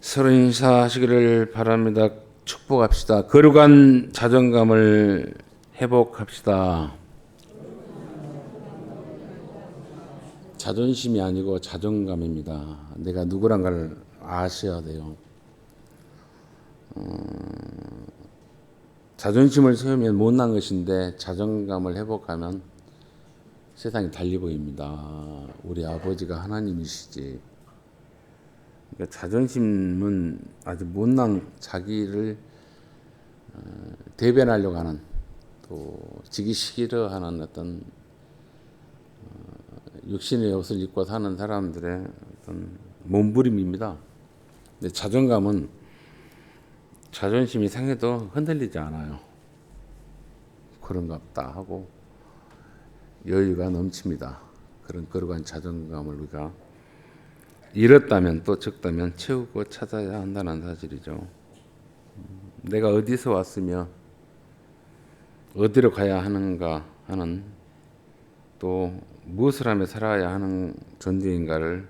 서로 인사하시기를 바랍니다. 축복합시다. 거룩한 자존감을 회복합시다. 자존심이 아니고 자존감입니다. 내가 누구란 걸 아셔야 돼요. 자존심을 세우면 못난 것인데 자존감을 회복하면 세상이 달리 보입니다. 우리 아버지가 하나님이시지. 그러니까 자존심은 아주 못난 자기를 대변하려고 하는, 또 지기 싫어하는 어떤 육신의 옷을 입고 사는 사람들의 어떤 몸부림입니다. 근데 자존감은 자존심이 상해도 흔들리지 않아요. 그런갑다 하고 여유가 넘칩니다. 그런 거룩한 자존감을 우리가 잃었다면 또 적다면 채우고 찾아야 한다는 사실이죠. 내가 어디서 왔으며 어디로 가야 하는가 하는, 또 무엇을 하며 살아야 하는 존재인가를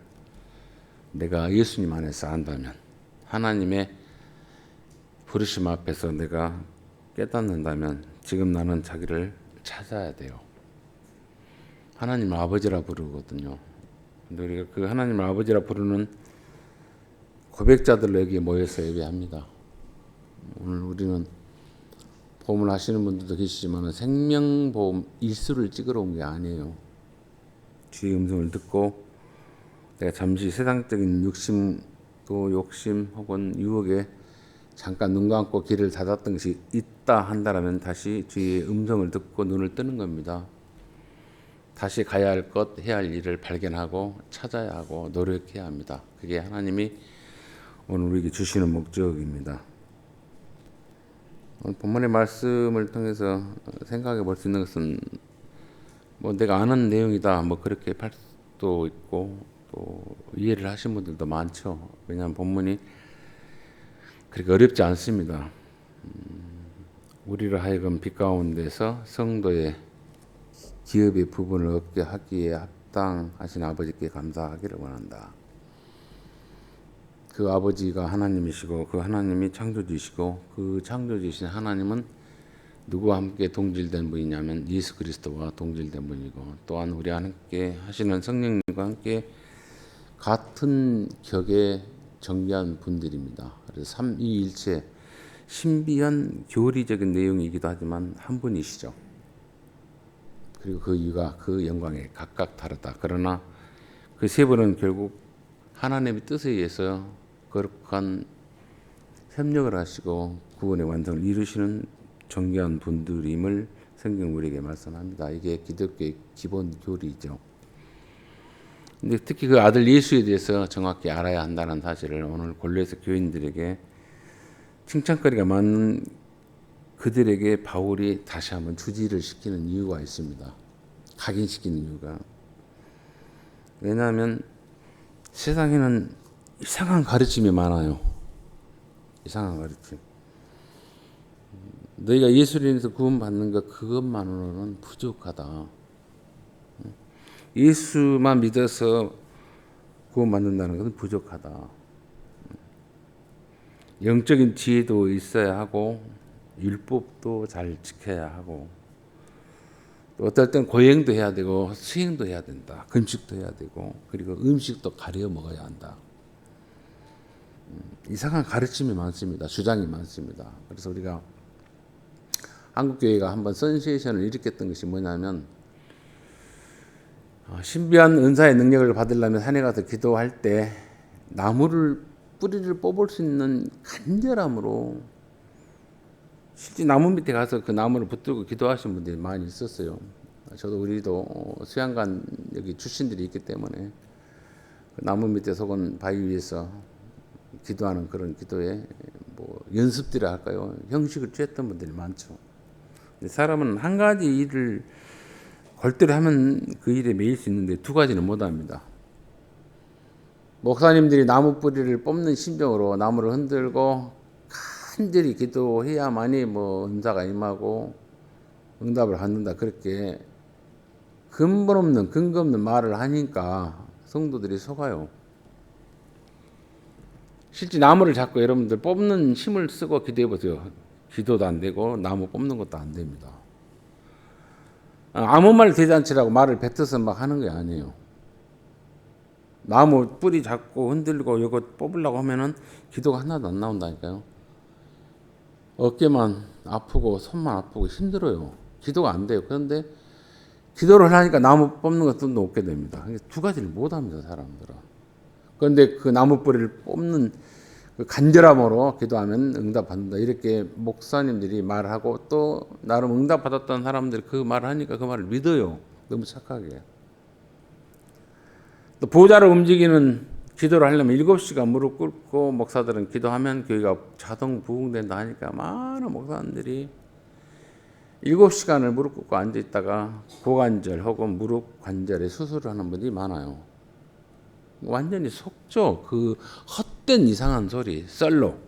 내가 예수님 안에서 안다면, 하나님의 부르심 앞에서 내가 깨닫는다면 지금 나는 자기를 찾아야 돼요. 하나님 아버지라 부르거든요. 근데 우리가 그 하나님을 아버지라 부르는 고백자들로 여기에 모여서 예배합니다. 오늘 우리는 보험을 하시는 분들도 계시지만 생명보험 일수를 찍으러 온 게 아니에요. 주의 음성을 듣고 내가 잠시 세상적인 욕심, 또 욕심 혹은 유혹에 잠깐 눈 감고 길을 닫았던 것이 있다 한다면 다시 주의 음성을 듣고 눈을 뜨는 겁니다. 다시 가야 할 것, 해야 할 일을 발견하고 찾아야 하고 노력해야 합니다. 그게 하나님이 오늘 우리에게 주시는 목적입니다. 오늘 본문의 말씀을 통해서 생각해 볼 수 있는 것은 내가 아는 내용이다 그렇게 할 수도 있고, 또 이해를 하신 분들도 많죠. 왜냐하면 본문이 그렇게 어렵지 않습니다. 우리를 하여금 빛 가운데서 성도의 기업의 부분을 얻게 하기에 합당하신 아버지께 감사하기를 원한다. 그 아버지가 하나님이시고 그 하나님이 창조주이시고 그 창조주이신 하나님은 누구와 함께 동질된 분이냐면 예수 그리스도와 동질된 분이고, 또한 우리와 함께 하시는 성령님과 함께 같은 격의 정귀한 분들입니다. 그래서 삼위일체 신비한 교리적인 내용이기도 하지만 한 분이시죠. 그리고 그 이유가 그 영광에 각각 다르다. 그러나 그 세 분은 결국 하나님의 뜻에 의해서 거룩한 협력을 하시고 구원의 완성을 이루시는 존귀한 분들임을 성경 우리에게 말씀합니다. 이게 기독교의 기본 교리죠. 근데 특히 그 아들 예수에 대해서 정확히 알아야 한다는 사실을 오늘 골로새 교인들에게 칭찬거리가 많은 그들에게 바울이 다시 한번 주지를 시키는 이유가 있습니다. 각인시키는 이유가. 왜냐하면 세상에는 이상한 가르침이 많아요. 이상한 가르침. 너희가 예수로 인해서 구원받는 것 그것만으로는 부족하다. 예수만 믿어서 구원받는다는 것은 부족하다. 영적인 지혜도 있어야 하고 율법도 잘 지켜야 하고, 또 어떨 땐 고행도 해야 되고 수행도 해야 된다. 금식도 해야 되고, 그리고 음식도 가려 먹어야 한다. 이상한 가르침이 많습니다. 주장이 많습니다. 그래서 우리가 한국교회가 한번 센세이션을 일으켰던 것이 뭐냐면, 신비한 은사의 능력을 받으려면 산에 가서 기도할 때 뿌리를 뽑을 수 있는 간절함으로 실제 나무 밑에 가서 그 나무를 붙들고 기도하신 분들이 많이 있었어요. 우리도 수양관 여기 출신들이 있기 때문에 그 나무 밑에 속은 바위 위에서 기도하는 그런 기도에 연습들을 할까요? 형식을 취했던 분들이 많죠. 사람은 한 가지 일을 골똘히 하면 그 일에 매일 수 있는데 두 가지는 못합니다. 목사님들이 나무 뿌리를 뽑는 심정으로 나무를 흔들고 간절히 기도해야만이 은사가 임하고 응답을 받는다, 그렇게 근거 없는 말을 하니까 성도들이 속아요. 실제 나무를 잡고 여러분들 뽑는 힘을 쓰고 기도해 보세요. 기도도 안 되고 나무 뽑는 것도 안 됩니다. 아무 말 대잔치라고 말을 뱉어서 막 하는 게 아니에요. 나무 뿌리 잡고 흔들고 이거 뽑으려고 하면은 기도가 하나도 안 나온다니까요. 어깨만 아프고 손만 아프고 힘들어요. 기도가 안 돼요. 그런데 기도를 하니까 나무 뽑는 것도 없게 됩니다. 두 가지를 못 합니다, 사람들은. 그런데 그 나무 뿌리를 뽑는 그 간절함으로 기도하면 응답받는다. 이렇게 목사님들이 말하고 또 나름 응답받았던 사람들이 그 말을 하니까 그 말을 믿어요. 너무 착하게. 또 보좌를 움직이는 기도를 하려면 7시간 무릎 꿇고 목사들은 기도하면 교회가 자동 부흥된다 하니까 많은 목사님들이 7시간을 무릎 꿇고 앉아 있다가 고관절 혹은 무릎 관절에 수술을 하는 분들이 많아요. 완전히 속죠. 그 헛된 이상한 소리, 썰로.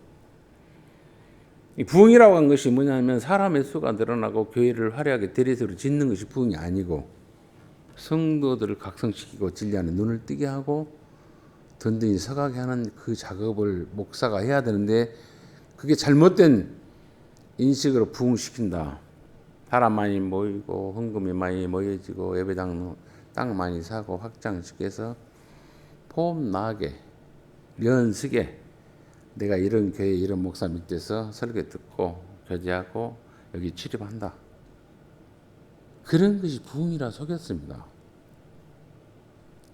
이 부흥이라고 한 것이 뭐냐면 사람의 수가 늘어나고 교회를 화려하게 대리석으로 짓는 것이 부흥이 아니고 성도들을 각성시키고 진리 안에 눈을 뜨게 하고 든든히 서가게 하는 그 작업을 목사가 해야 되는데 그게 잘못된 인식으로 부흥시킨다. 사람 많이 모이고 헌금이 많이 모여지고 예배당 땅 많이 사고 확장시켜서 폼나게 연스게 내가 이런 교회 이런 목사 밑에서 설교 듣고 교제하고 여기 출입한다. 그런 것이 부흥이라 속였습니다.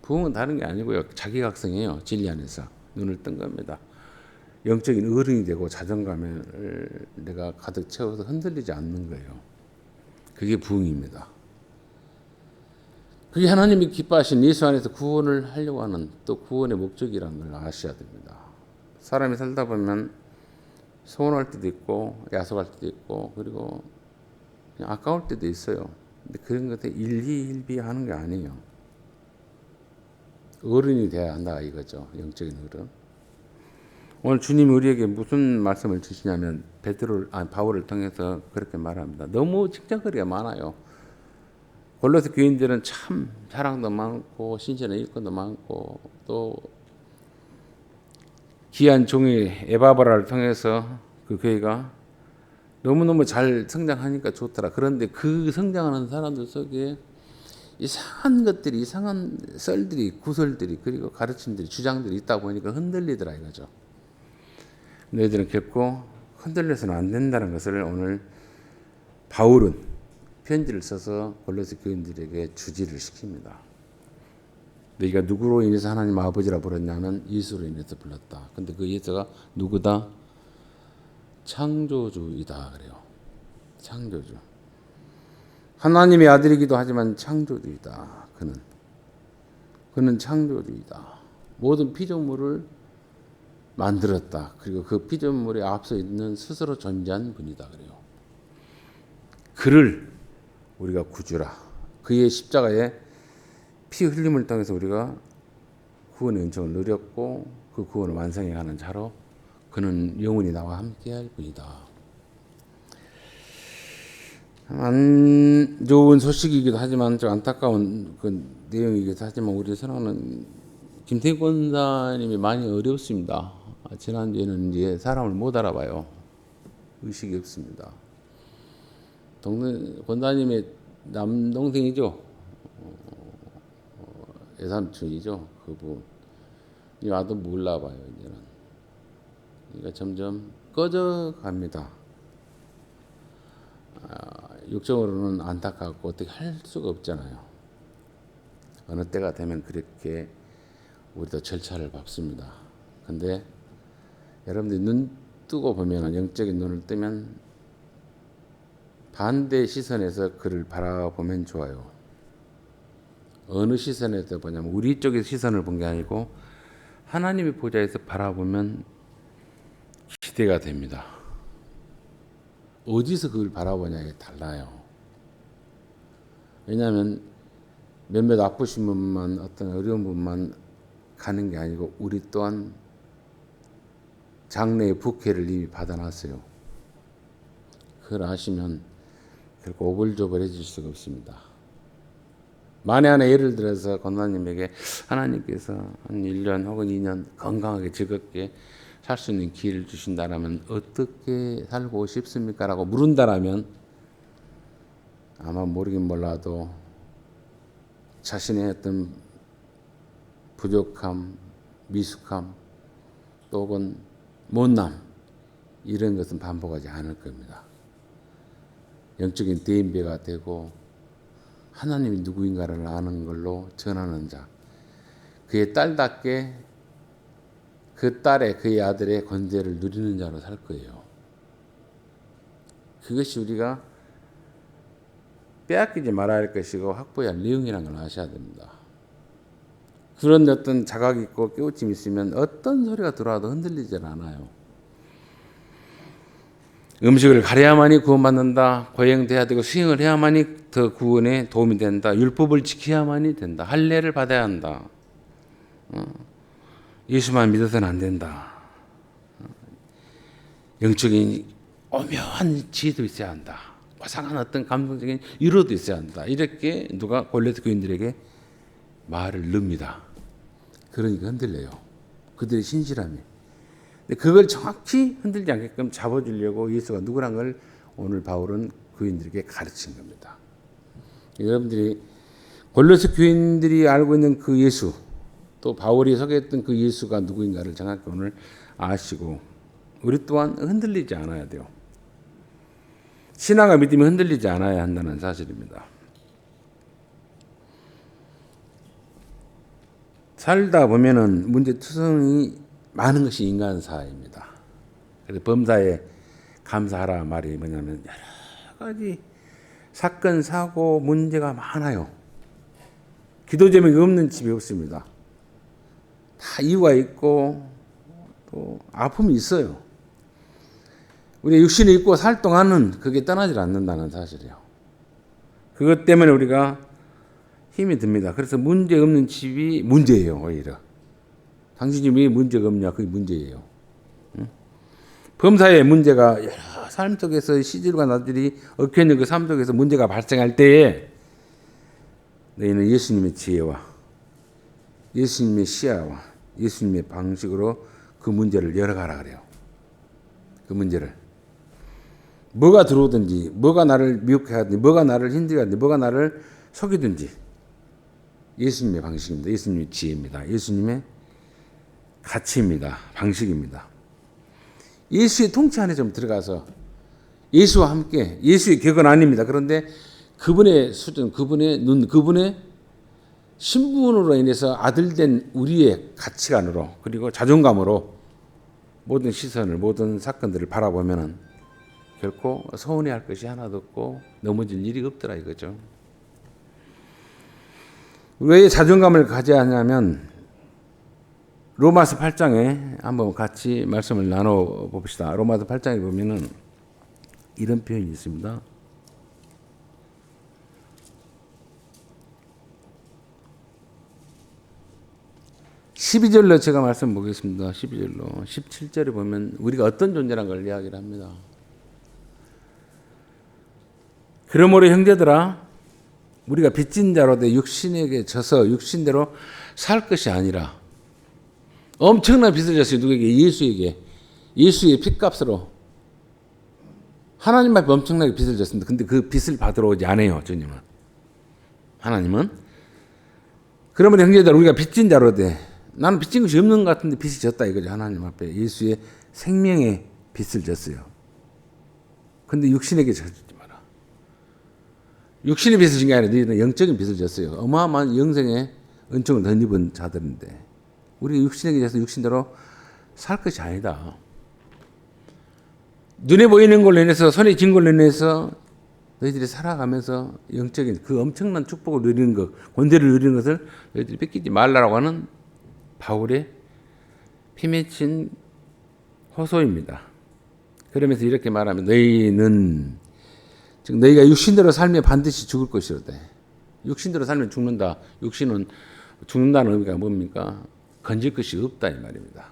부흥은 다른 게 아니고요. 자기각성이에요. 진리 안에서 눈을 뜬 겁니다. 영적인 어른이 되고 자존감을 내가 가득 채워서 흔들리지 않는 거예요. 그게 부흥입니다. 그게 하나님이 기뻐하신 예수 안에서 구원을 하려고 하는 또 구원의 목적이라는 걸 아셔야 됩니다. 사람이 살다 보면 서운할 때도 있고 야속할 때도 있고 그리고 그냥 아까울 때도 있어요. 근데 그런 것에 일희일비하는 게 아니에요. 어른이 돼야 한다 이거죠. 영적인 어른. 오늘 주님이 우리에게 무슨 말씀을 주시냐면 바울을 통해서 그렇게 말합니다. 너무 칭찬거리가 많아요. 골로새 교인들은 참 사랑도 많고 신실한 일꾼도 많고 또 귀한 종이 에바브라를 통해서 그 교회가 너무너무 잘 성장하니까 좋더라. 그런데 그 성장하는 사람들 속에 이상한 것들이 이상한 썰들이 구설들이 그리고 가르침들이 주장들이 있다 보니까 흔들리더라 이거죠. 너희들은 결코 흔들려서는 안 된다는 것을 오늘 바울은 편지를 써서 골로새 교인들에게 주지를 시킵니다. 너희가 누구로 인해서 하나님 아버지라 부르냐면 예수로 인해서 불렀다. 근데 그 예수가 누구다? 창조주이다 그래요. 창조주. 하나님의 아들이기도 하지만 창조주이다. 그는 창조주이다. 모든 피조물을 만들었다. 그리고 그 피조물에 앞서 있는 스스로 존재한 분이다 그래요. 그를 우리가 구주라. 그의 십자가에 피 흘림을 통해서 우리가 구원의 은총을 누렸고 그 구원을 완성해 가는 자로 그는 영원히 나와 함께할 분이다. 안 좋은 소식이기도 하지만 좀 안타까운 그 내용이기도 하지만 우리 사랑하는 김태희 권사님이 많이 어렵습니다. 지난주에는 이제 사람을 못 알아봐요. 의식이 없습니다. 권사님의 남동생이죠. 외삼촌이죠. 그분. 이 와도 몰라봐요 이제는. 그러니까 점점 꺼져갑니다. 육적으로는 안타깝고 어떻게 할 수가 없잖아요. 어느 때가 되면 그렇게 우리도 절차를 밟습니다. 근데 여러분들이 눈 뜨고 보면 영적인 눈을 뜨면 반대 시선에서 그를 바라보면 좋아요. 어느 시선에서 보냐면 우리 쪽의 시선을 본 게 아니고 하나님의 보좌에서 바라보면 기대가 됩니다. 어디서 그걸 바라보냐에 달라요. 왜냐하면 몇몇 아프신 분만 어떤 어려운 분만 가는 게 아니고 우리 또한 장래의 부캐를 이미 받아놨어요. 그걸 아시면 결코 오글조글해질 수가 없습니다. 만에 하나 예를 들어서 권사님에게 하나님께서 한 1년 혹은 2년 건강하게 즐겁게 살 수 있는 기회를 주신다라면 어떻게 살고 싶습니까? 라고 물은다라면 아마 모르긴 몰라도 자신의 어떤 부족함, 미숙함, 또 혹은 못남 이런 것은 반복하지 않을 겁니다. 영적인 대인배가 되고 하나님이 누구인가를 아는 걸로 전하는 자, 그의 딸답게 그 딸의 그의 아들의 권세를 누리는 자로 살 거예요. 그것이 우리가 빼앗기지 말아야 할 것이고 확보해야 할 내용이라는 걸 아셔야 됩니다. 그런 어떤 자각 있고 깨우침이 있으면 어떤 소리가 들어와도 흔들리질 않아요. 음식을 가려야만이 구원받는다. 고행돼야 되고 수행을 해야만이 더 구원에 도움이 된다. 율법을 지켜야만이 된다. 할례를 받아야 한다. 예수만 믿어서는 안 된다. 영적인 오묘한 지혜도 있어야 한다. 고상한 어떤 감동적인 위로도 있어야 한다. 이렇게 누가 골로새 교인들에게 말을 넣습니다. 그러니까 흔들려요. 그들의 신실함이. 근데 그걸 정확히 흔들지 않게끔 잡아주려고 예수가 누구란 걸 오늘 바울은 교인들에게 가르친 겁니다. 여러분들이 골로새 교인들이 알고 있는 그 예수, 또 바울이 소개했던 그 예수가 누구인가를 정확히 오늘 아시고 우리 또한 흔들리지 않아야 돼요. 신앙과 믿음이 흔들리지 않아야 한다는 사실입니다. 살다 보면은 문제투성이 많은 것이 인간사입니다. 그래서 범사에 감사하라 말이 뭐냐면 여러 가지 사건, 사고, 문제가 많아요. 기도 제목이 없는 집이 없습니다. 다 이유가 있고 또 아픔이 있어요. 우리 육신이 있고 살 동안은 그게 떠나질 않는다는 사실이에요. 그것 때문에 우리가 힘이 듭니다. 그래서 문제 없는 집이 문제예요. 오히려 당신이 왜 문제가 없냐, 그게 문제예요. 범사의 문제가 여러 삶 속에서 시들과 나들이 얽혀 있는 그 삶 속에서 문제가 발생할 때에 너희는 예수님의 지혜와 예수님의 시야와 예수님의 방식으로 그 문제를 열어가라 그래요. 그 문제를 뭐가 들어오든지, 뭐가 나를 미혹해 하든지, 뭐가 나를 힘들게 하든지, 뭐가 나를 속이든지 예수님의 방식입니다. 예수님의 지혜입니다. 예수님의 가치입니다. 방식입니다. 예수의 통치 안에 좀 들어가서 예수와 함께, 예수의 격은 아닙니다. 그런데 그분의 수준, 그분의 눈, 그분의 신분으로 인해서 아들된 우리의 가치관으로 그리고 자존감으로 모든 시선을, 모든 사건들을 바라보면은 결코 서운해할 것이 하나도 없고 넘어질 일이 없더라 이거죠. 왜 자존감을 가져야 하냐면 로마서 8장에 한번 같이 말씀을 나눠 봅시다. 로마서 8장에 보면은 이런 표현이 있습니다. 12절로 제가 말씀 보겠습니다. 12절로 17절에 보면 우리가 어떤 존재란 걸 이야기를 합니다. 그러므로 형제들아 우리가 빚진 자로 돼 육신에게 져서 육신대로 살 것이 아니라 엄청난 빚을 졌어요. 누구에게? 예수에게. 예수의 핏값으로 하나님 앞에 엄청나게 빚을 졌습니다. 근데 그 빚을 받으러 오지 않아요. 주님은. 하나님은. 그러면 형제들 우리가 빚진 자로 돼. 나는 빚진 것이 없는 것 같은데 빚이 졌다 이거죠. 하나님 앞에 예수의 생명의 빚을 졌어요. 근데 육신에게 져주지 마라. 육신의 빚을 진 게 아니라 너희는 영적인 빚을 졌어요. 어마어마한 영생의 은총을 덧입은 자들인데 우리 육신에게 져서 육신대로 살 것이 아니다. 눈에 보이는 걸로 인해서 손에 쥔 걸로 인해서 너희들이 살아가면서 영적인 그 엄청난 축복을 누리는 것, 권세를 누리는 것을 너희들이 뺏기지 말라고 하는 바울의 피 맺힌 호소입니다. 그러면서 이렇게 말하면 너희는 즉 너희가 육신대로 살면 반드시 죽을 것이로되 육신대로 살면 죽는다. 육신은 죽는다는 의미가 뭡니까? 건질 것이 없다 이 말입니다.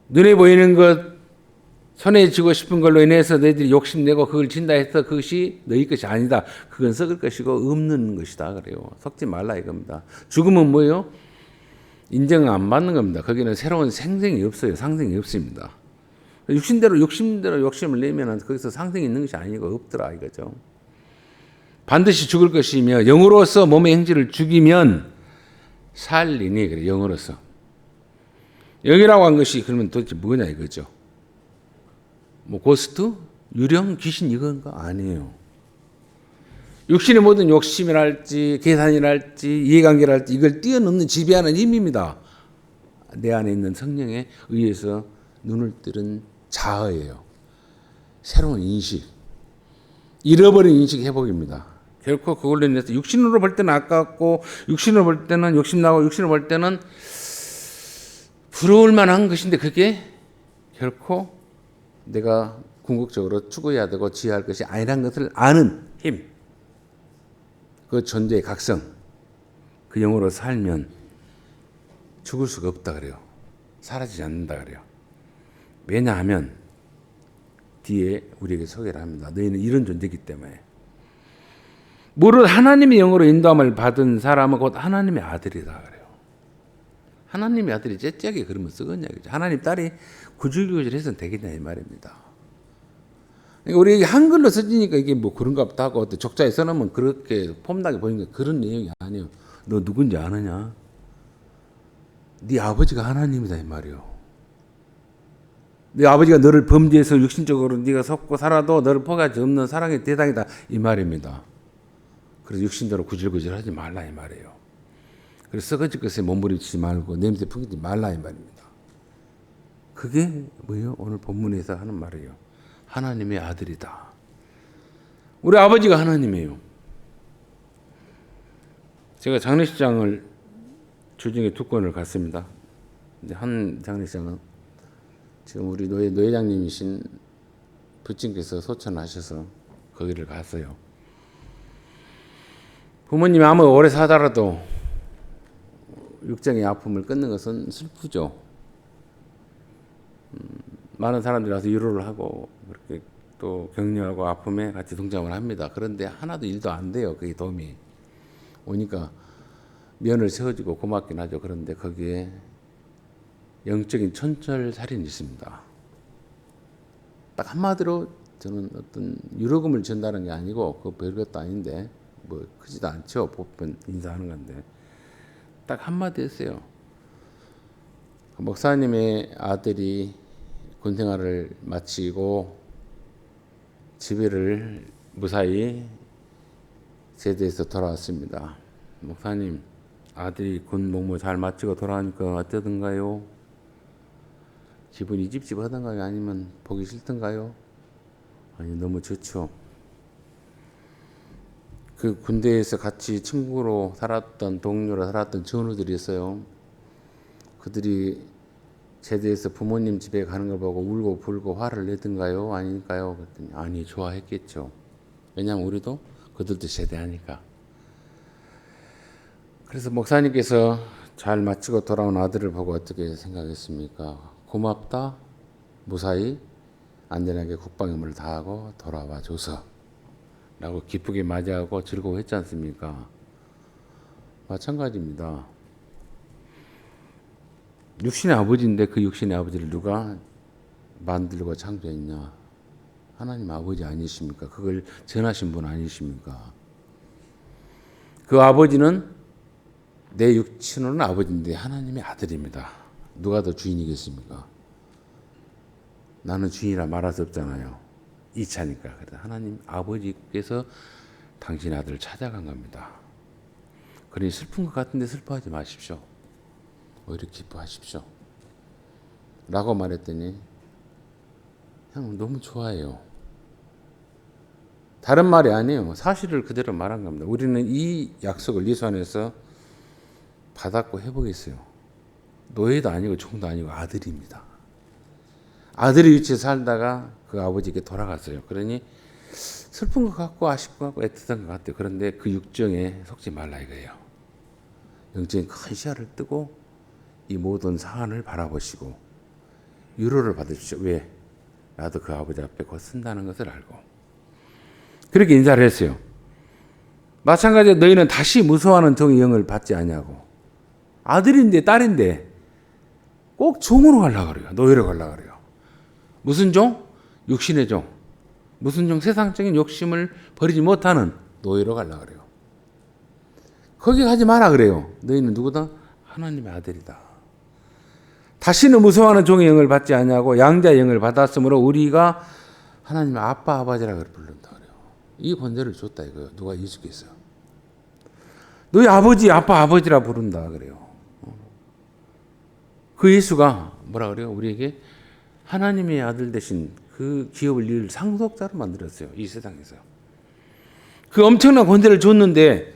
눈에 보이는 것, 손에 쥐고 싶은 걸로 인해서 너희들이 욕심내고 그걸 진다 해서 그것이 너희 것이 아니다. 그건 썩을 것이고 없는 것이다 그래요. 썩지 말라 이겁니다. 죽음은 뭐예요? 인정을 안 받는 겁니다. 거기는 새로운 생생이 없어요. 상생이 없습니다. 육신대로 욕심을 내면 거기서 상생이 있는 것이 아니고 없더라 이거죠. 반드시 죽을 것이며 영으로서 몸의 행실을 죽이면 살리니 그래 영으로서. 영이라고 한 것이 그러면 도대체 뭐냐 이거죠. 뭐 고스트, 유령, 귀신 이건가? 아니에요. 육신의 모든 욕심이랄지 계산이랄지 이해관계랄지 이걸 뛰어넘는 지배하는 힘입니다. 내 안에 있는 성령에 의해서 눈을 뜨는 자아예요. 새로운 인식, 잃어버린 인식 회복입니다. 결코 그걸로 인해서 육신으로 볼 때는 아깝고 육신으로 볼 때는 욕심나고 육신으로 볼 때는 부러울 만한 것인데 그게 결코 내가 궁극적으로 추구해야 되고 지혜할 것이 아니라는 것을 아는 힘, 그 존재의 각성, 그 영으로 살면 죽을 수가 없다 그래요. 사라지지 않는다 그래요. 왜냐하면 뒤에 우리에게 소개를 합니다. 너희는 이런 존재이기 때문에. 무릇 하나님의 영으로 인도함을 받은 사람은 곧 하나님의 아들이다 그래요. 하나님의 아들이 째째하게 그러면 쓰겠냐 그죠. 하나님 딸이 구질구질해서는 되겠냐 이 말입니다. 그러니까 우리 한글로 써지니까 이게 뭐 그런가 보다 하고 족자에 써놓으면 그렇게 폼나게 보이는 그런 내용이 아니에요. 너 누군지 아느냐? 네 아버지가 하나님이다 이 말이요. 네 아버지가 너를 범죄해서 육신적으로 네가 속고 살아도 너를 포기할 수 없는 사랑의 대상이다 이 말입니다. 그래서 육신대로 구질구질하지 말라 이 말이에요. 그래서 썩어질 것에 몸부림치지 말고 냄새 풍기지 말라 이 말입니다. 그게 뭐예요? 오늘 본문에서 하는 말이에요. 하나님의 아들이다. 우리 아버지가 하나님이에요. 제가 장례식장을 주중에 2건을 갔습니다. 근데 한 장례식장은 지금 우리 노회장님이신 부친께서 소천하셔서 거기를 갔어요. 부모님이 아무리 오래 사더라도 육정의 아픔을 끊는 것은 슬프죠. 많은 사람들이 와서 위로를 하고 그렇게 또 격려하고 아픔에 같이 동참을 합니다. 그런데 하나도 일도 안 돼요. 그게 도움이 오니까 면을 세워주고 고맙긴 하죠. 그런데 거기에 영적인 천철살인이 있습니다. 딱 한마디로 저는 어떤 유로금을 준다는 게 아니고 그 별것도 아닌데 뭐 크지도 않죠. 보편 인사하는 건데 딱 한마디 했어요. 목사님의 아들이 군 생활을 마치고 집에를 무사히 제대해서 돌아왔습니다. 목사님, 아들이 군 복무 잘 마치고 돌아오니까 어떠던가요? 기분이 찝찝하던가요? 아니면 보기 싫던가요? 아니, 너무 좋죠. 그 군대에서 같이 친구로 살았던 동료로 살았던 전우들이 있어요. 그들이 제대해서 부모님 집에 가는 걸 보고 울고 불고 화를 내던가요? 아닐까요? 그랬더니 아니 좋아했겠죠. 왜냐하면 우리도 그들도 제대하니까. 그래서 목사님께서 잘 마치고 돌아온 아들을 보고 어떻게 생각했습니까? 고맙다. 무사히 안전하게 국방 임무를 다하고 돌아와 줘서 라고 기쁘게 맞이하고 즐거워했지 않습니까? 마찬가지입니다. 육신의 아버지인데 그 육신의 아버지를 누가 만들고 창조했냐? 하나님 아버지 아니십니까? 그걸 전하신 분 아니십니까? 그 아버지는 내 육신으로는 아버지인데 하나님의 아들입니다. 누가 더 주인이겠습니까? 나는 주인이라 말할 수 없잖아요. 2차니까. 그래서 하나님 아버지께서 당신 아들을 찾아간 겁니다. 그러니 슬픈 것 같은데 슬퍼하지 마십시오. 오히려 기뻐하십시오. 라고 말했더니 형 너무 좋아해요. 다른 말이 아니에요. 사실을 그대로 말한 겁니다. 우리는 이 약속을 예수 안에서 받았고 회복했어요. 노예도 아니고 종도 아니고 아들입니다. 아들의 위치에 살다가 그 아버지에게 돌아갔어요. 그러니 슬픈 것 같고 아쉽고 같고 애틋한 것 같아요. 그런데 그 육정에 속지 말라 이거예요. 영적인 큰 시야를 뜨고 이 모든 사안을 바라보시고 위로를 받으십시오. 왜? 나도 그 아버지 앞에 곧 쓴다는 것을 알고. 그렇게 인사를 했어요. 마찬가지로 너희는 다시 무서워하는 종의 영을 받지 아니하고 아들인데 딸인데 꼭 종으로 가려고 그래요. 노예로 가려고 그래요. 무슨 종? 육신의 종. 무슨 종? 세상적인 욕심을 버리지 못하는 노예로 가려고 그래요. 거기 가지 마라 그래요. 너희는 누구다? 하나님의 아들이다. 다시는 무서워하는 종의 영을 받지 아니하고 양자의 영을 받았으므로 우리가 하나님의 아빠 아버지라 부른다 그래요. 이 권세를 줬다 이거예요. 누가 예수께서. 너희 아버지 아빠 아버지라 부른다 그래요. 그 예수가 뭐라 그래요? 우리에게 하나님의 아들 대신 그 기업을 이룰 상속자로 만들었어요. 이 세상에서. 그 엄청난 권세를 줬는데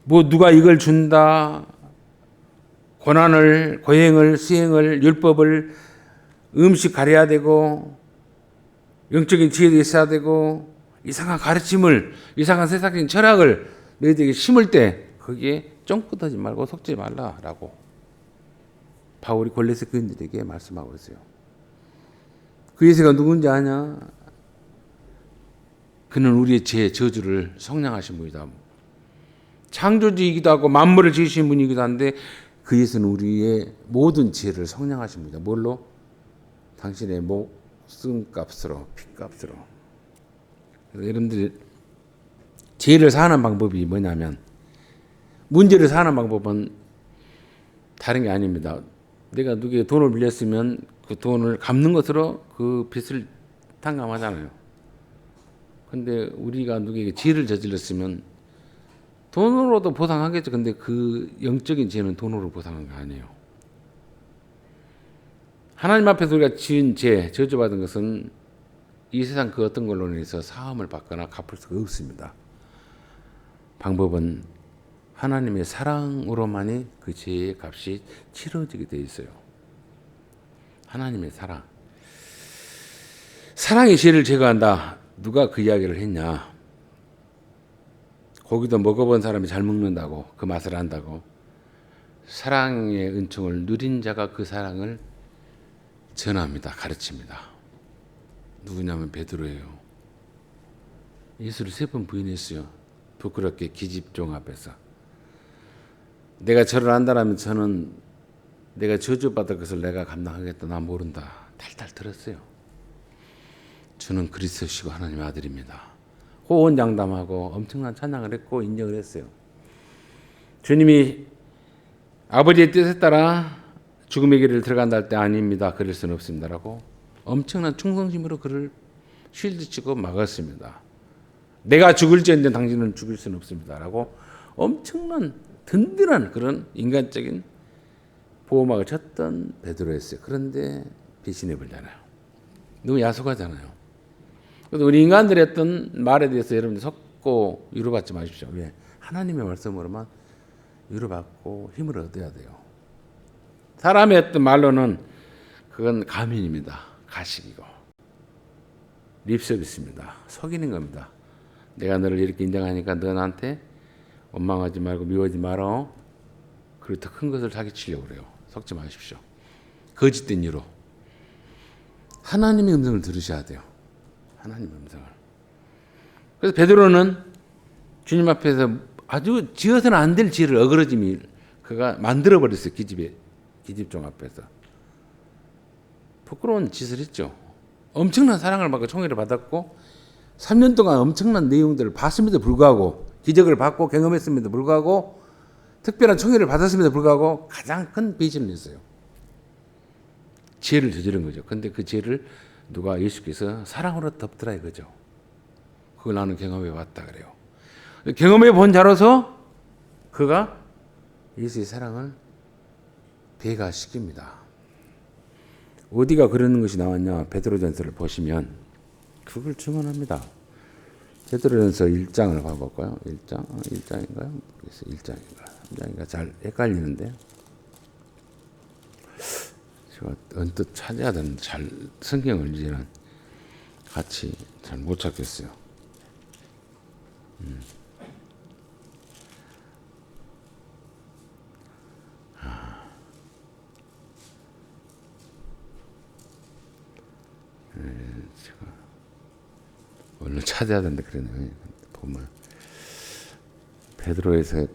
뭐 누가 이걸 준다, 고난을, 고행을, 수행을, 율법을, 음식 가려야 되고, 영적인 지혜도 있어야 되고, 이상한 가르침을, 이상한 세상적인 철학을 너희들에게 심을 때 거기에 쫑긋하지 말고 속지 말라라고 바울이 골로새 교인들에게 말씀하고 있어요. 그 예수가 누군지 아냐? 그는 우리의 죄, 저주를 성량하신 분이다. 창조주이기도 하고 만물을 지으신 분이기도 한데 그 예수는 우리의 모든 죄를 성량하신 분이다. 뭘로? 당신의 목숨값으로, 피값으로. 그래서 여러분들이 죄를 사는 방법이 뭐냐면 문제를 사는 방법은 다른 게 아닙니다. 내가 누구에게 돈을 빌렸으면 그 돈을 갚는 것으로 그 빚을 탕감하잖아요. 근데 우리가 누구에게 죄를 저질렀으면 돈으로도 보상하겠죠. 근데 그 영적인 죄는 돈으로 보상한 거 아니에요. 하나님 앞에서 우리가 지은 죄, 저주받은 것은 이 세상 그 어떤 걸로 인해서 사함을 받거나 갚을 수가 없습니다. 방법은 하나님의 사랑으로만이 그 죄의 값이 치러지게 되어 있어요. 하나님의 사랑. 사랑이 죄를 제거한다. 누가 그 이야기를 했냐? 고기도 먹어본 사람이 잘 먹는다고, 그 맛을 안다고. 사랑의 은총을 누린 자가 그 사랑을 전합니다. 가르칩니다. 누구냐면 베드로예요. 예수를 3번 부인했어요. 부끄럽게 기집종 앞에서. 내가 저를 안다라면 저는 내가 저주받을 것을 내가 감당하겠다. 나 모른다. 탈탈 들었어요. 저는 그리스도시고 하나님의 아들입니다. 호언장담하고 엄청난 찬양을 했고 인정을 했어요. 주님이 아버지의 뜻에 따라 죽음의 길을 들어간다 할 때 아닙니다. 그럴 수는 없습니다라고 엄청난 충성심으로 그를 쉴드치고 막았습니다. 내가 죽을지언정 당신은 죽을 수는 없습니다라고 엄청난 든든한 그런 인간적인 보호막을 쳤던 베드로였어요. 그런데 배신해 버리잖아요. 너무 야속하잖아요. 그래서 우리 인간들의 어떤 말에 대해서 여러분들 속고 위로받지 마십시오. 왜? 하나님의 말씀으로만 위로받고 힘을 얻어야 돼요. 사람의 어떤 말로는 그건 가면입니다. 가식이고 립서비스입니다. 속이는 겁니다. 내가 너를 이렇게 인정하니까 너 나한테 원망하지 말고 미워하지 마라. 그리고 더 큰 것을 사기치려고 그래요. 속지 마십시오. 거짓된 이유로. 하나님의 음성을 들으셔야 돼요. 하나님의 음성을. 그래서 베드로는 주님 앞에서 아주 지어서는 안 될 지혜를 어그러짐이 그가 만들어버렸어요. 기집종 앞에서. 부끄러운 짓을 했죠. 엄청난 사랑을 받고 총애를 받았고 3년 동안 엄청난 내용들을 봤음에도 불구하고 기적을 받고 경험했음에도 불구하고 특별한 총애를 받았음에도 불구하고 가장 큰 배신을 했어요. 죄를 저지른 거죠. 근데 그 죄를 누가 예수께서 사랑으로 덮더라 이거죠. 그걸 나는 경험해 봤다 그래요. 경험해 본 자로서 그가 예수의 사랑을 배가시킵니다. 어디가 그런 것이 나왔냐? 베드로전서를 보시면 그걸 증언합니다. 베드로전서 1장을 봐볼까요? 1장? 1장인가요? 1장인가? 3장인가? 잘 헷갈리는데 제가 언뜻 찾아야 되는 잘 성경을 이제는 같이 잘 못 찾겠어요. 제가 얼른 찾아야 되는데 그러네요. 보면 베드로에서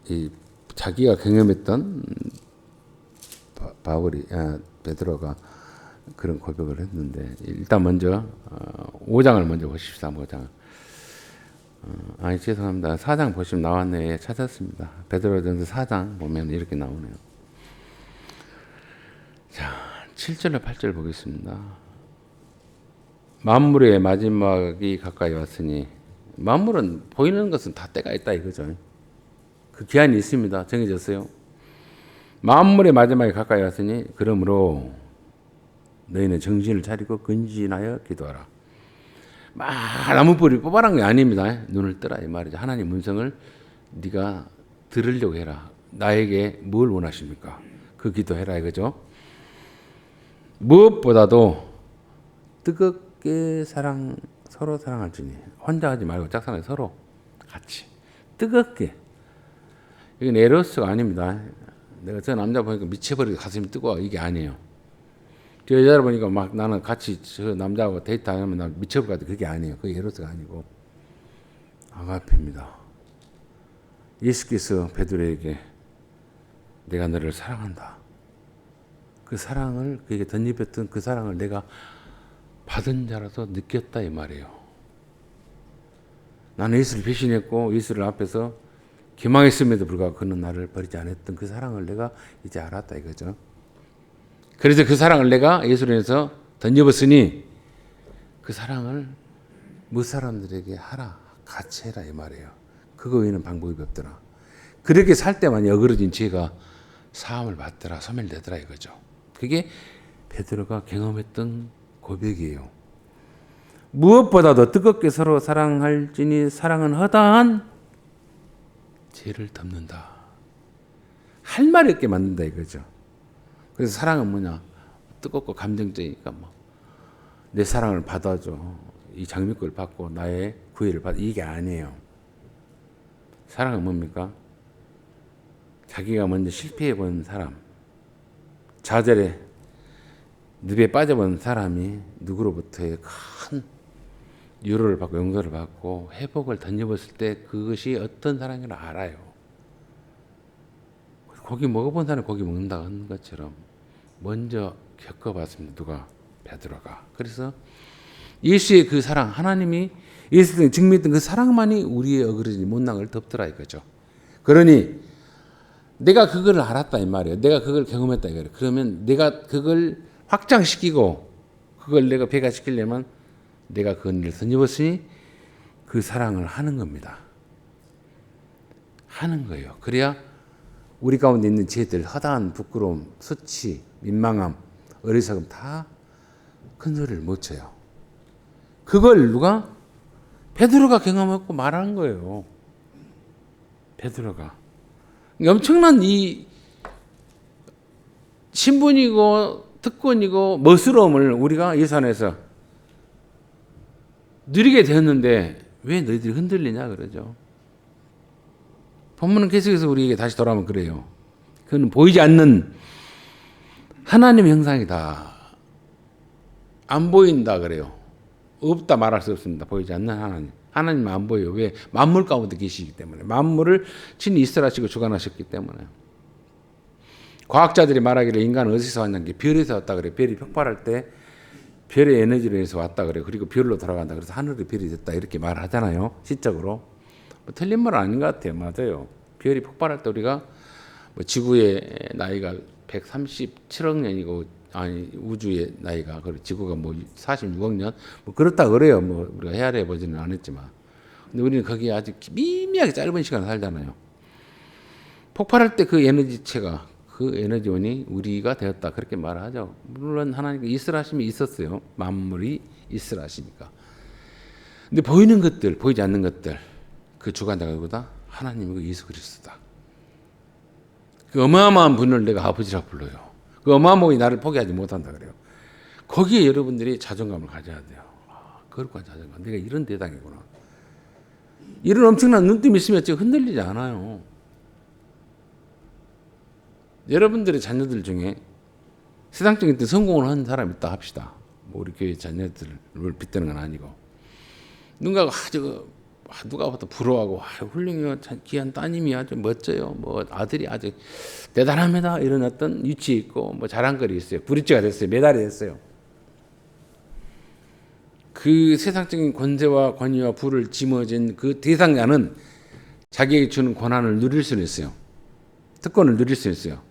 이 자기가 경험했던 베드로가 그런 고백을 했는데, 일단 먼저 5장을 먼저 보십시다. 5장. 죄송합니다. 4장 보시면 나왔네요. 찾았습니다. 베드로전서 4장 보면 이렇게 나오네요. 자, 7절로 8절 보겠습니다. 만물의 마지막이 가까이 왔으니, 만물은 보이는 것은 다 때가 있다 이거죠. 그 기한이 있습니다. 정해졌어요. 만물의 마지막이 가까이 왔으니 그러므로 너희는 정신을 차리고 근신하여 기도하라. 나무 뿌리 뽑아란 게 아닙니다. 눈을 뜨라 이 말이죠. 하나님 음성을 네가 들으려고 해라. 나에게 뭘 원하십니까? 그 기도해라 이거죠. 무엇보다도 뜨겁게 서로 사랑할지니, 혼자 하지 말고 짝사랑해 서로 같이 뜨겁게. 이건 에로스가 아닙니다. 내가 저 남자 보니까 미쳐버리고 가슴이 뜨거워 이게 아니에요. 저 여자를 보니까 막 나는 같이 저 남자하고 데이트하면 나 미쳐버릴 것 같아. 그게 아니에요. 그게 에로스가 아니고 아가페입니다. 예수께서 베드로에게 내가 너를 사랑한다. 그 사랑을 그에게 덧입혔던 그 사랑을 내가 받은 자라서 느꼈다 이 말이에요. 나는 예수를 배신했고 예수를 앞에서 기망했음에도 불구하고 그는 나를 버리지 않았던 그 사랑을 내가 이제 알았다 이거죠. 그래서 그 사랑을 내가 예수로 인해서 덧입었으니 그 사랑을 못 사람들에게 하라. 같이 해라 이 말이에요. 그거 외에는 방법이 없더라. 그렇게 살 때만 어그러진 죄가 사함을 받더라. 소멸되더라 이거죠. 그게 베드로가 경험했던 고백이에요. 무엇보다도 뜨겁게 서로 사랑할지니 사랑은 허다한 죄를 덮는다. 할 말이 없게 만든다 이거죠. 그래서 사랑은 뭐냐? 뜨겁고 감정적이니까 내 사랑을 받아줘. 이 장미꽃을 받고 나의 구애를 받아. 이게 아니에요. 사랑은 뭡니까? 자기가 먼저 실패해 본 사람, 좌절에 늪에 빠져본 사람이 누구로부터의 큰 위로를 받고 용서를 받고 회복을 덧입었을 때 그것이 어떤 사랑인지 알아요. 고기 먹어본 사람이 고기 먹는다 하는 것처럼 먼저 겪어봤습니다. 누가? 베드로가. 그래서 예수의 그 사랑, 하나님이 예수를 증명했던 그 사랑만이 우리의 어그러진 못난을 덮더라 이거죠. 그러니 내가 그걸 알았다 이 말이에요. 내가 그걸 경험했다 이거예요. 그러면 내가 그걸 확장시키고 그걸 내가 배가시키려면 내가 그 일을 덧입었으니 그 사랑을 하는 겁니다. 하는 거예요. 그래야 우리 가운데 있는 죄들, 허다한 부끄러움, 수치, 민망함, 어리석음 다 큰 소리를 못 쳐요. 그걸 누가? 베드로가 경험했고 말하는 거예요. 베드로가. 엄청난 이 신분이고 특권이고 멋스러움을 우리가 예수 안에서 누리게 되었는데 왜 너희들이 흔들리냐 그러죠. 본문은 계속해서 우리에게 다시 돌아오면 그래요. 그는 보이지 않는 하나님의 형상이다. 안 보인다 그래요. 없다 말할 수 없습니다. 보이지 않는 하나님. 하나님은 안 보여요. 왜? 만물 가운데 계시기 때문에. 만물을 친히 이스라시고 주관하셨기 때문에. 과학자들이 말하기를 인간은 어디서 왔냐는 게 별에서 왔다 그래요. 별이 폭발할 때 별의 에너지로 해서 왔다 그래요. 그리고 별로 돌아간다. 그래서 하늘의 별이 됐다. 이렇게 말하잖아요. 시적으로. 틀린 말은 아닌 것 같아요. 맞아요. 별이 폭발할 때 우리가 지구의 나이가 137억 년이고 우주의 나이가 그리고 지구가 46억 년 그렇다 그래요. 우리가 헤아려 보지는 않았지만, 근데 우리는 거기에 아주 미미하게 짧은 시간을 살잖아요. 폭발할 때 그 에너지체가 그 에너지원이 우리가 되었다 그렇게 말하죠. 물론 하나님께 이스라심이 있었어요. 만물이 이스라시니까. 근데 보이는 것들, 보이지 않는 것들 그 주관자가 누구다? 하나님이고 예수 그리스도다. 그 어마어마한 분을 내가 아버지라 불러요. 그 어마어마한 분이 나를 포기하지 못한다 그래요. 거기에 여러분들이 자존감을 가져야 돼요. 거룩한 자존감. 내가 이런 대당이구나. 이런 엄청난 눈뜸이 있으면 지금 흔들리지 않아요. 여러분들의 자녀들 중에 세상적인 때 성공을 한 사람이 있다 합시다. 우리 교회 자녀들을 빗대는 건 아니고 누군가가 아주 누가 봐도 부러워하고 훌륭해요. 참 귀한 따님이 아주 멋져요. 뭐 아들이 아주 대단합니다. 이런 어떤 위치에 있고 뭐 자랑거리 있어요. 브릿지가 됐어요. 메달이 됐어요. 그 세상적인 권세와 권위와 부를 짊어진 그 대상자는 자기에게 주는 권한을 누릴 수는 있어요. 특권을 누릴 수 있어요.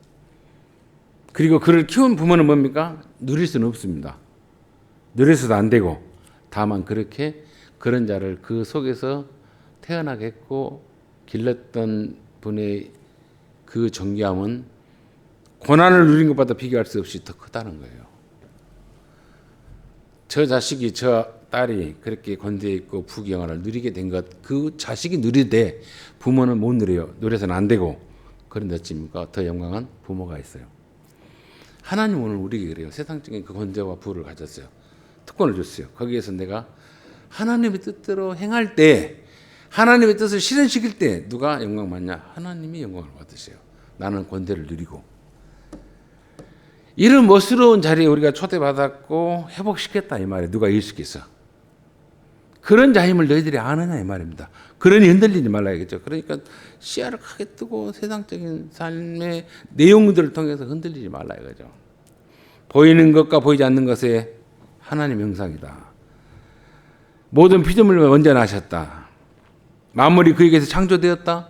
그리고 그를 키운 부모는 뭡니까? 누릴 수는 없습니다. 누려서도 안 되고, 다만 그렇게 그런 자를 그 속에서 태어나게 했고 길렀던 분의 그 존귀함은 고난을 누린 것보다 비교할 수 없이 더 크다는 거예요. 저 자식이, 저 딸이 그렇게 권세 있고 부귀영화를 누리게 된 것, 그 자식이 누리되 부모는 못 누려요. 누려서는 안 되고. 그런데 어찌입니까? 더 영광한 부모가 있어요. 하나님 오늘 우리에게 그래요. 세상적인 그 권세와 부를 가졌어요. 특권을 줬어요. 거기에서 내가 하나님의 뜻대로 행할 때, 하나님의 뜻을 실현시킬 때 누가 영광 받냐? 하나님이 영광을 받으세요. 나는 권세를 누리고. 이런 멋스러운 자리에 우리가 초대받았고 회복시켰다 이 말이에요. 누가 예수께서. 그런 자임을 너희들이 아느냐 이 말입니다. 그러니 흔들리지 말라야겠죠. 그러니까 시야를 크게 뜨고 세상적인 삶의 내용들을 통해서 흔들리지 말라 이거죠. 보이는 것과 보이지 않는 것에 하나님 형상이다. 모든 피조물을 언제 나셨다. 만물이 그에게서 창조되었다.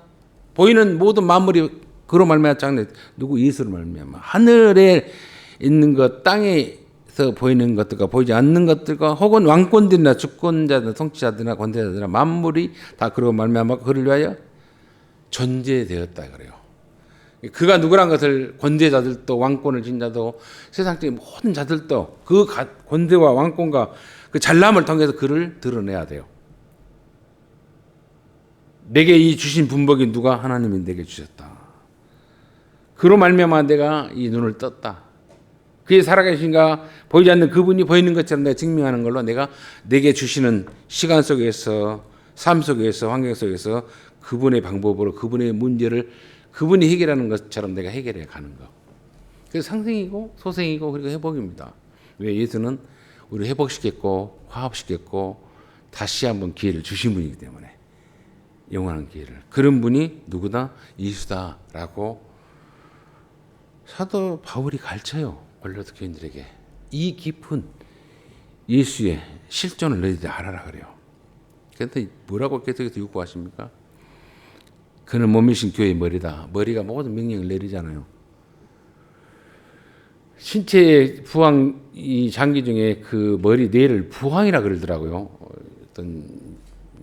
보이는 모든 만물이 그로 말미암아 창조. 누구? 예수로 말미암아. 하늘에 있는 것, 땅에서 보이는 것들과 보이지 않는 것들과 혹은 왕권들이나 주권자들, 통치자들이나 권세자들이나 만물이 다 그로 말미암아 그를 위하여 존재되었다 그래요. 그가 누구란 것을 권세자들도 왕권을 진 자도 세상적인 모든 자들도 그 권세와 왕권과 그 잘남을 통해서 그를 드러내야 돼요. 내게 이 주신 분복이 누가? 하나님이 내게 주셨다. 그로 말미암아 내가 이 눈을 떴다. 그의 살아계신가 보이지 않는 그분이 보이는 것처럼 내가 증명하는 걸로 내가 내게 주시는 시간 속에서 삶 속에서 환경 속에서 그분의 방법으로 그분의 문제를 그분이 해결하는 것처럼 내가 해결해 가는 거. 그래서 상생이고 소생이고 그리고 회복입니다. 왜? 예수는 우리를 회복시켰고 화합시켰고 다시 한번 기회를 주신 분이기 때문에 영원한 기회를. 그런 분이 누구다? 예수다라고 사도 바울이 가르쳐요. 원로드 교인들에게. 이 깊은 예수의 실존을 너희들이 알아라 그래요. 그런데 뭐라고 계속해서 요구하십니까? 그는 몸이신 교회의 머리다. 머리가 모든 명령을 내리잖아요. 신체의 부항 이 장기 중에 그 머리 뇌를 부항이라 그러더라고요. 어떤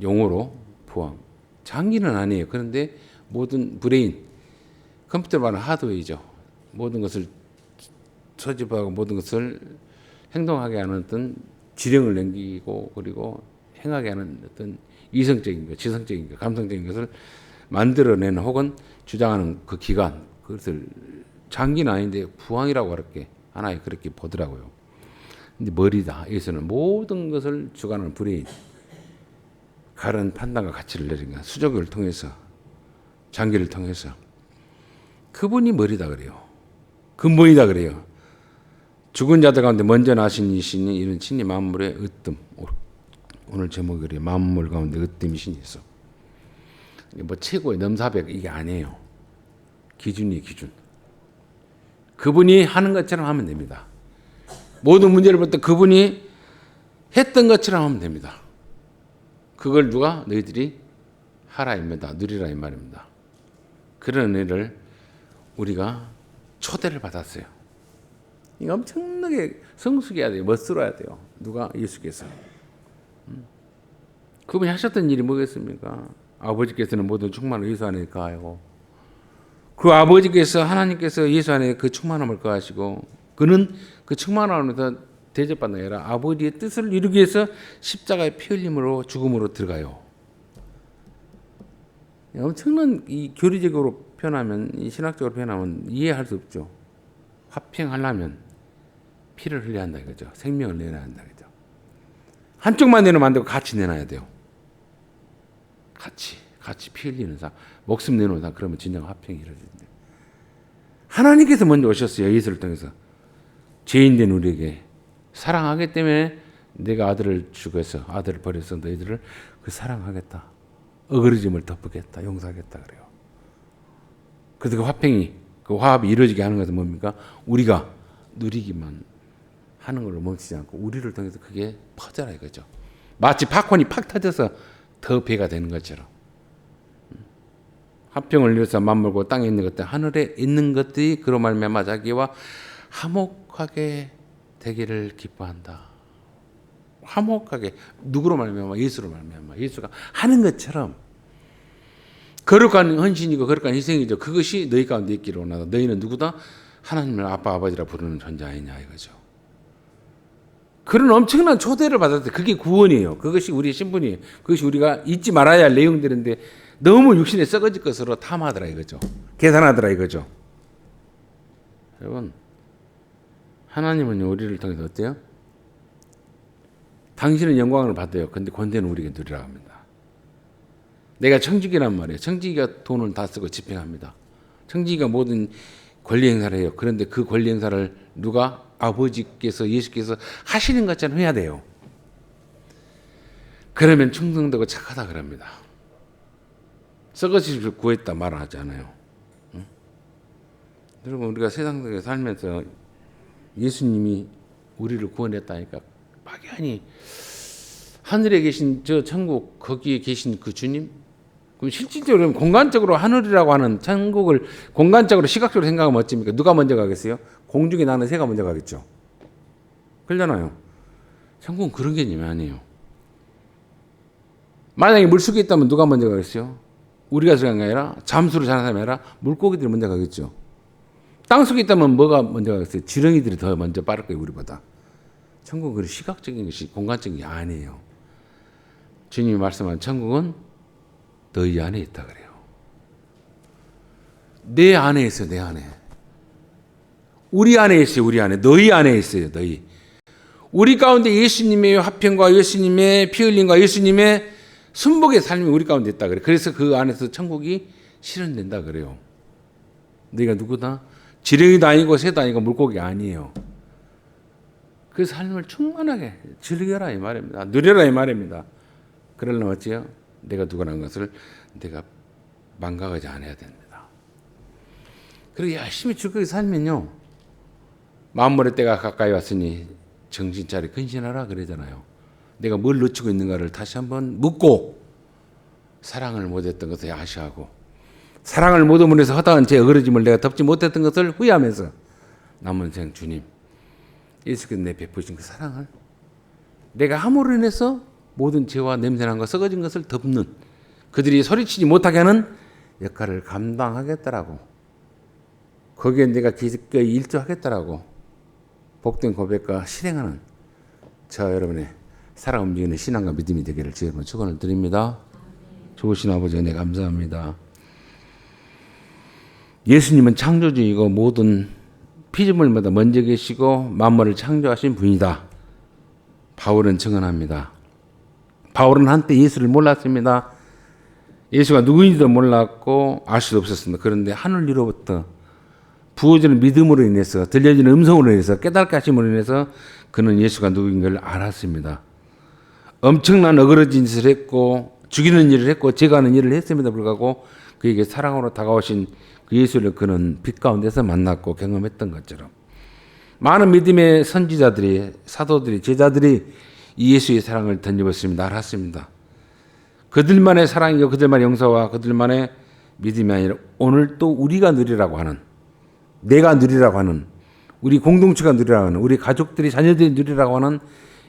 용어로 부항. 장기는 아니에요. 그런데 모든 브레인, 컴퓨터로 말하는 하드웨어이죠. 모든 것을 소집하고 모든 것을 행동하게 하는 어떤 지령을 남기고 그리고 행하게 하는 어떤 이성적인 것, 지성적인 것, 감성적인 것을 만들어내는 혹은 주장하는 그 기관, 그것을 장기는 아닌데 부항이라고 그렇게 하나에 그렇게 보더라고요. 근데 머리다. 여기서는 모든 것을 주관하는 브레인, 가른 판단과 가치를 내린 것, 수족을 통해서, 장기를 통해서 그분이 머리다 그래요. 근본이다 그래요. 죽은 자들 가운데 먼저 나신 이신이 이런 친히 만물의 으뜸. 오늘 제목이 그래요. 만물 가운데 으뜸이신 예수. 뭐 최고의 넘사벽 이게 아니에요. 기준이 기준. 그분이 하는 것처럼 하면 됩니다. 모든 문제를 볼 때 그분이 했던 것처럼 하면 됩니다. 그걸 누가? 너희들이 하라 입니다. 누리라 이 말입니다. 그런 일을 우리가 초대를 받았어요. 이거 엄청나게 성숙해야 돼요. 멋스러워야 돼요. 누가? 예수께서. 그분이 하셨던 일이 뭐겠습니까? 아버지께서는 모든 충만을 예수 안에 거하고 그 아버지께서 하나님께서 예수 안에 그 충만함을 거하시고 그는 그 충만함에서 대접받는 게 아니라 아버지의 뜻을 이루기 위해서 십자가의 피 흘림으로 죽음으로 들어가요. 엄청난 이 교리적으로 표현하면 이 신학적으로 표현하면 이해할 수 없죠. 화평하려면 피를 흘려야 한다 이거죠. 생명을 내놔야 한다 이거죠. 한쪽만 내놓으면 안 되고 같이 내놔야 돼요. 같이 피 흘리는 사, 목숨 내놓는 사, 그러면 진정 화평이 이루어진다. 하나님께서 먼저 오셨어요. 예수를 통해서 죄인된 우리에게 사랑하기 때문에 내가 아들을 죽여서 아들을 버려서 너희들을 그 사랑하겠다. 어그러짐을 덮겠다, 용서하겠다 그래요. 그래서 그 화평이, 그 화합이 이루어지게 하는 것은 뭡니까? 우리가 누리기만 하는 걸로 멈추지 않고 우리를 통해서 그게 퍼져라 이거죠. 마치 팝콘이 팍 터져서 더 배가 되는 것처럼. 화평을 위해서 맞물고 땅에 있는 것들, 하늘에 있는 것들이 그로 말미암아 자기와 화목하게 되기를 기뻐한다. 화목하게, 누구로 말미암아? 예수로 말미암아. 예수가 하는 것처럼 거룩한 헌신이고 거룩한 희생이죠. 그것이 너희 가운데 있기를 원하다. 너희는 누구다? 하나님을 아빠 아버지라 부르는 존재 아니냐 이거죠. 그런 엄청난 초대를 받았을 때 그게 구원이에요. 그것이 우리의 신분이에요. 그것이 우리가 잊지 말아야 할 내용들인데 너무 육신에 썩어질 것으로 탐하더라 이거죠. 계산하더라 이거죠. 여러분, 하나님은 우리를 통해서 어때요? 당신은 영광을 받아요. 근데 권세는 우리에게 누리라고 합니다. 내가 청지기란 말이에요. 청지기가 돈을 다 쓰고 집행합니다. 청지기가 모든 권리 행사를 해요. 그런데 그 권리 행사를 누가? 아버지께서, 예수께서 하시는 것처럼 해야 돼요. 그러면 충성되고 착하다 그럽니다. 썩어지를 구했다 말하지 않아요. 응? 여러분, 우리가 세상 속에 살면서 예수님이 우리를 구원했다니까 막연히 하늘에 계신 저 천국, 거기에 계신 그 주님, 그럼 실질적으로 공간적으로 하늘이라고 하는 천국을 공간적으로 시각적으로 생각하면 어찌입니까? 누가 먼저 가겠어요? 공중에 나는 새가 먼저 가겠죠. 그러잖아요. 천국은 그런 개념이 아니에요. 만약에 물속에 있다면 누가 먼저 가겠어요? 우리가 들어간 게 아니라, 잠수를 자는 사람이 아니라 물고기들이 먼저 가겠죠. 땅속에 있다면 뭐가 먼저 가겠어요? 지렁이들이 더 먼저 빠를 거예요, 우리보다. 천국은 그런 시각적인 것이 공간적인 게 아니에요. 주님이 말씀한 천국은 너희 안에 있다 그래요. 내 안에 있어요, 내 안에. 우리 안에 있어요, 우리 안에. 너희 안에 있어요, 너희. 우리 가운데 예수님의 화평과 예수님의 피 흘림과 예수님의 순복의 삶이 우리 가운데 있다 그래요. 그래서 그 안에서 천국이 실현된다 그래요. 너희가 누구다? 지렁이도 아니고 새도 아니고 물고기가 아니에요. 그 삶을 충만하게 즐겨라 이 말입니다. 누려라 이 말입니다. 그러려면 어찌요? 내가 누구라는 것을 내가 망각하지 않아야 됩니다. 그리고 열심히 즐겁게 살면요, 만물의 때가 가까이 왔으니 정신 차려 근신하라 그러잖아요. 내가 뭘 놓치고 있는가를 다시 한번 묻고, 사랑을 못했던 것을 아쉬워하고, 사랑을 못함으로 해서 허다한 제 어그러짐을 내가 덮지 못했던 것을 후회하면서 남은 생 주님, 예수께서 내 베푸신 그 사랑을 내가 함으로 인해서 모든 죄와 냄새난 것, 썩어진 것을 덮는, 그들이 소리치지 못하게 하는 역할을 감당하겠다라고, 거기에 내가 기꺼이 일조하겠다라고 복된 고백과 실행하는 저 여러분의 살아 움직이는 신앙과 믿음이 되기를 주의 이름으로 축원을 드립니다. 좋으신 아버지 은혜 감사합니다. 예수님은 창조주이고 모든 피조물마다 먼저 계시고 만물을 창조하신 분이다. 바울은 증언합니다. 바울은 한때 예수를 몰랐습니다. 예수가 누구인지도 몰랐고 알 수도 없었습니다. 그런데 하늘 위로부터 부어지는 믿음으로 인해서, 들려지는 음성으로 인해서, 깨닫게 하심으로 인해서 그는 예수가 누구인가를 알았습니다. 엄청난 어그러진 짓을 했고 죽이는 일을 했고 제거하는 일을 했음에도 불구하고 그에게 사랑으로 다가오신 그 예수를 그는 빛 가운데서 만났고 경험했던 것처럼, 많은 믿음의 선지자들이, 사도들이, 제자들이 이 예수의 사랑을 덧입었습니다. 알았습니다. 그들만의 사랑이고 그들만의 용서와 그들만의 믿음이 아니라 오늘 또 우리가 누리라고 하는, 내가 누리라고 하는, 우리 공동체가 누리라고 하는, 우리 가족들이, 자녀들이 누리라고 하는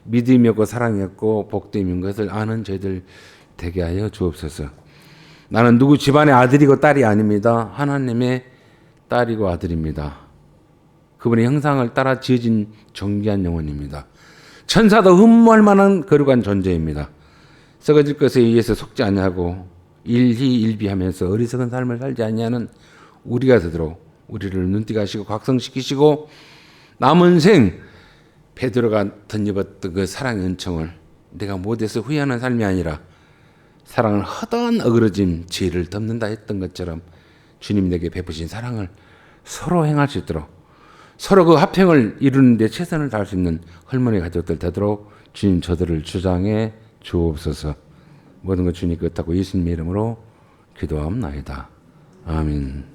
믿음이었고 사랑이었고 복됨인 것을 아는 저희들 되게 하여 주옵소서. 나는 누구 집안의 아들이고 딸이 아닙니다. 하나님의 딸이고 아들입니다. 그분의 형상을 따라 지어진 존귀한 영혼입니다. 천사도 흠모할 만한 거룩한 존재입니다. 썩어질 것에 의해서 속지 아니하고 일희일비하면서 어리석은 삶을 살지 아니하는 우리가 되도록 우리를 눈뜨가시고 각성시키시고 남은 생 베드로가 덧입었던 그 사랑의 은총을 내가 못해서 후회하는 삶이 아니라 사랑은 허다한 어그러짐, 죄를 덮는다 했던 것처럼 주님 내게 베푸신 사랑을 서로 행할 수 있도록, 서로 그 화평을 이루는 데 최선을 다할 수 있는 할머니 가족들 되도록 주님 저들을 주장해 주옵소서. 모든 것 주님 끝하고 예수님 이름으로 기도하옵나이다. 아멘.